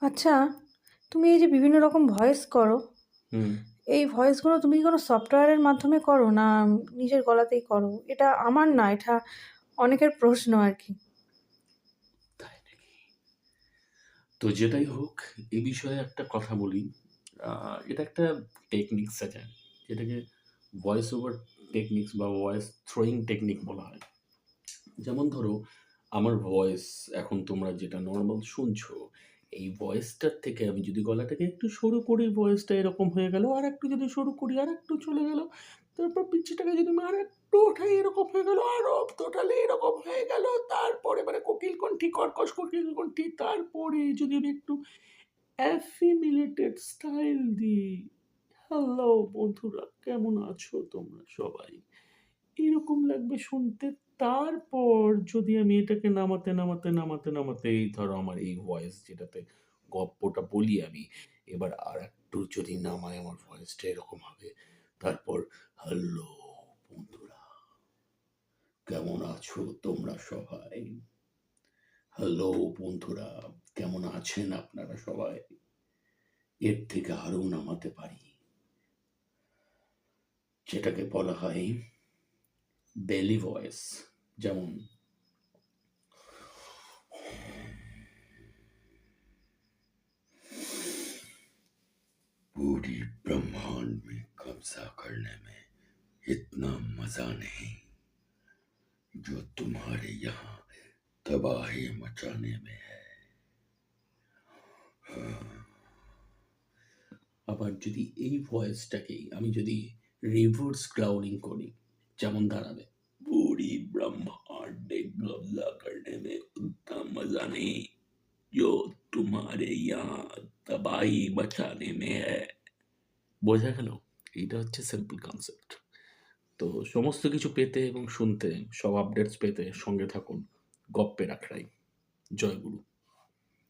আচ্ছা, তুমি এই যে বিভিন্ন রকম ভয়েস করো, হুম। এই ভয়েসগুলো তুমি কি কোনো সফটওয়্যারের মাধ্যমে করো না নিজের গলাতেই করো? এটা আমার না, এটা অনেকের প্রশ্ন আরকি। তাই নাকি? তো যেটাই হোক, এ বিষয়ে একটা কথা বলি। এটা একটা টেকনিকস আছে, যেটাকে ভয়েস ওভার টেকনিকস বা ভয়েস থ্রোয়িং টেকনিক বলা হয়। যেমন ধরো, আমার ভয়েস এখন তোমরা যেটা নরমাল শুনছো, এই ভয়েসটার থেকে আমি যদি গলাটাকে একটু সরু করি, ভয়েসটা এরকম হয়ে গেল। আরেকটু যদি সরু করি, আরেকটু চলে গেল। তারপর পিচ্চিটাকে যদি আমি আরেকটু উঠাই, এরকম হয়ে গেল। আরো টোটালি এরকম হয়ে গেল। তারপরে মানে কোকিল কণ্ঠী, কর্কশ কোকিল কণ্ঠী। তারপরে যদি আমি একটু অ্যাফিমিলেটেড স্টাইল দিই, হ্যালো বন্ধুরা, কেমন আছো তোমরা সবাই? এরকম লাগবে শুনতে। তারপর যদি আমি এটাকে নামাতে এই ধরো আমার এই ভয়েস যেটাতে গপ্পটা বলি আমি, এবার আরেকটু যদি নামাই আমার ভয়েসটা এরকম হবে। তারপর হ্যালো বন্ধুরা, কেমন আছো তোমরা সবাই? হ্যালো বন্ধুরা, কেমন আছেন আপনারা সবাই? এর থেকে আরো নামাতে পারি, যেটাকে বলা হয় বেলি ভয়েস। যেমন पूरी ब्रह्मांड में कब्जा करने में इतना मजा नहीं जो तुम्हारे यहाँ तबाही मचाने में है। আবার যদি এই ভয়েসটাকেই আমি যদি রিভার্স গ্রাউলিং করি, যেমন দাঁড়াবে, पूरी ब्रह्मांड में कब्जा करने में उतना मजा नहीं जो तुम्हारे यहाँ तबाही मचाने में है। বোঝা গেল? এইটা হচ্ছে সিম্পল কনসেপ্ট। তো সমস্ত কিছু পেতে এবং শুনতে, সব আপডেটস পেতে সঙ্গে থাকুন গপ্পের আখড়াই। জয় গুরু।